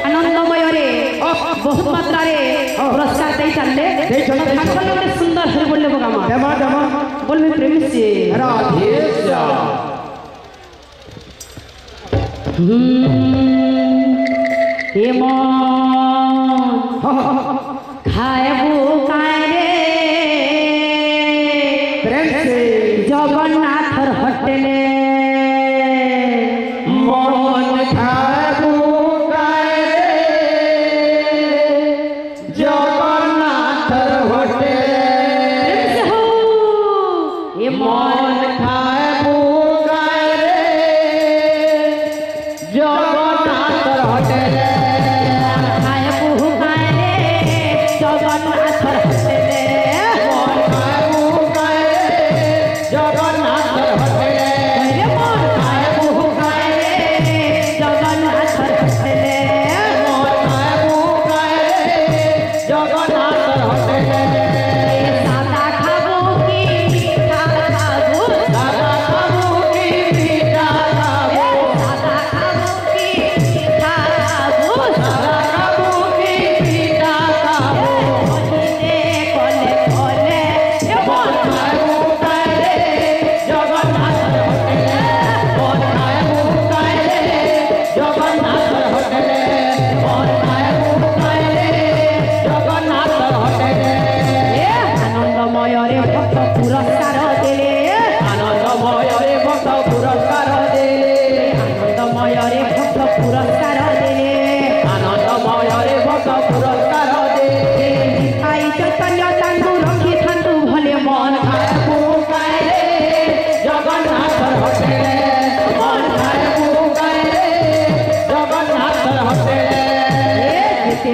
आनंदमय रे बहुत मात्रा रे पुरस्कार दे चलले ठाकुर ने सुंदर है बोलले बगामा देमा देमा बोल में प्रेम से राधे श्याम हे मन खाएबो काय रे प्रेम से जगन्नाथ होटले मन खाएबो काय रे जगन्नाथ होटले प्रेम से हो हे मन खाएबो काय रे जगन्नाथ होटले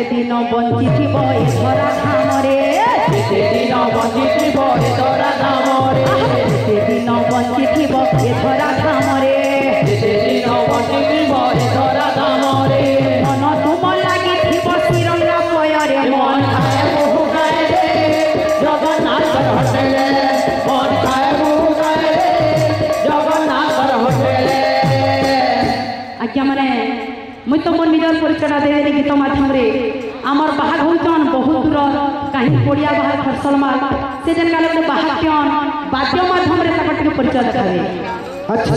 दिन बंची थी बे धरा धाम रे दिन बंची थी बे धरा धाम रे दिन बंची थी बे धरा धाम रे दिन बंची थी बे धरा धाम रे मन तुम लगी थी श्रीरंगा पय रे मन खाए बहु गाए रे जगन्नाथ होटले मन खाए बहु गाए रे जगन्नाथ होटले आज्ञा माने मुझ तो मोर निजर परिचय दे गीत माध्यम रे आमर बाहर होतन बहुत दूर कहीं पड़िया बाहर खरसलमाल से जन काले को बाहर वाद्य माध्यम रे तक परिचय देखावे अच्छा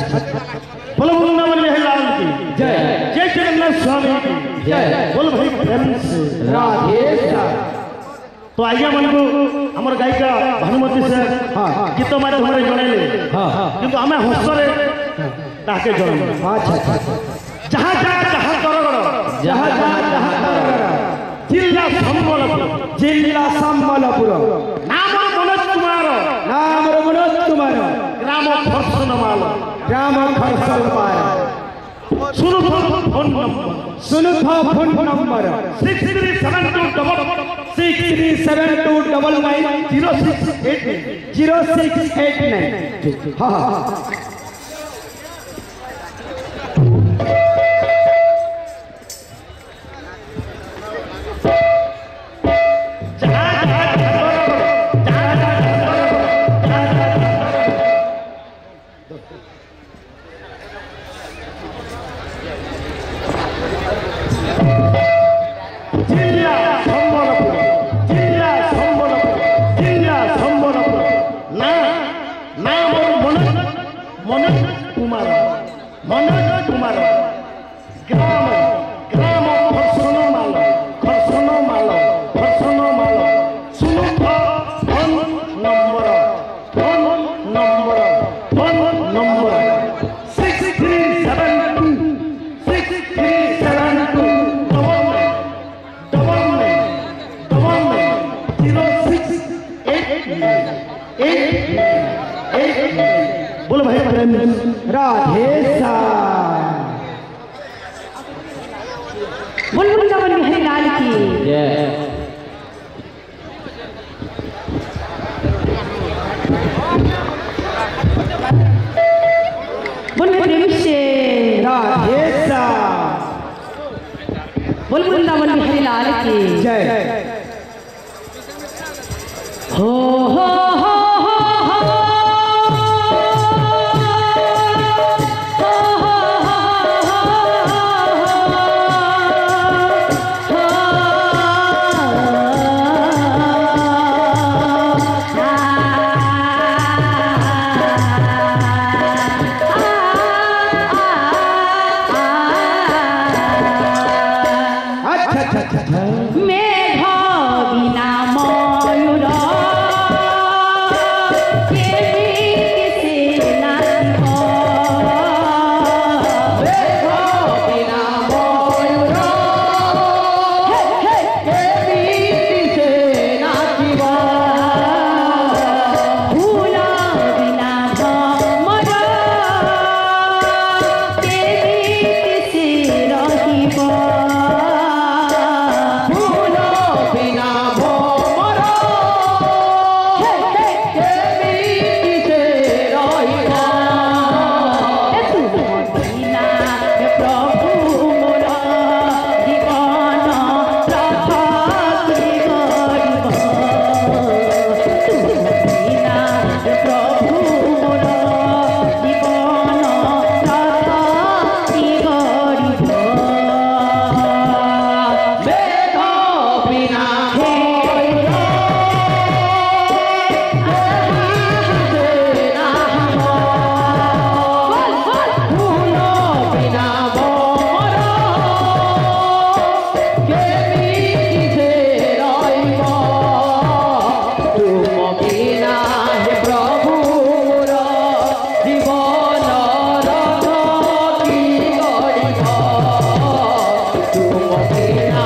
बोलो वृंदावन में लाल की जय जय जगन्नाथ स्वामी की जय बोल भाई प्रेम से राधे श्याम तो आइया मन को हमर गायिका भानुमती से गीत माध्यम रे जणैले किंतु हमें हसरे ताके जणै अच्छा जहाँ जहाँ जिला संबलपुर नाम मनोज कुमार ग्राम खरसनमाल सुनु फोन नंबर 6372990689 हाँ बोलो भाई प्रेम राधे श्याम बोल वृंदावन बिहारी लाल की बोल प्रेम से राधे श्याम बोल वृंदावन बिहारी लाल की जय हो মেঘ বিনা ময়ূর কেমিতি সে নাচিব মেঘ বিনা ময়ূর কেমিতি সে নাচিব ফুল বিনা ভ্রমর কেমিতি সে রহিব ফুল বিনা ভ্রমর কেমিতি সে রহিব তুম বিনা প্রভু মোর জীবন রথ কি গরিব তুম বিনা প্রভু মোর জীবন রথ কি গরিব মেঘ বিনা ময়ূর ফুল বিনা ভ্রমর কেমিতি সে রহিব তুম বিনা হে প্রভু মোর জীবন রথ কি গরিব তুম বিনা